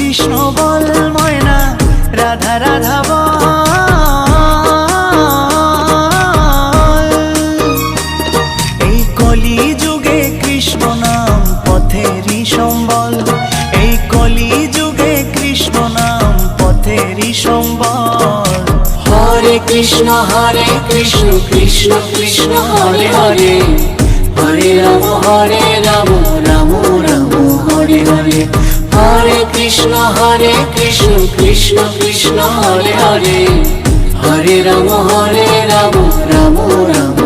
কৃষ্ণ বল ময়না রাধা রাধা বল। এই কলি যুগে কৃষ্ণ নাম পথেরই সম্বল, এই কলি যুগে কৃষ্ণ নাম পথেরই সম্বল। হরে কৃষ্ণ কৃষ্ণ কৃষ্ণ হরে হরে, হরে রাম রাম রাম হরে হরে। হরে কৃষ্ণ কৃষ্ণ কৃষ্ণ হরে হরে, হরে রাম রাম রাম রাম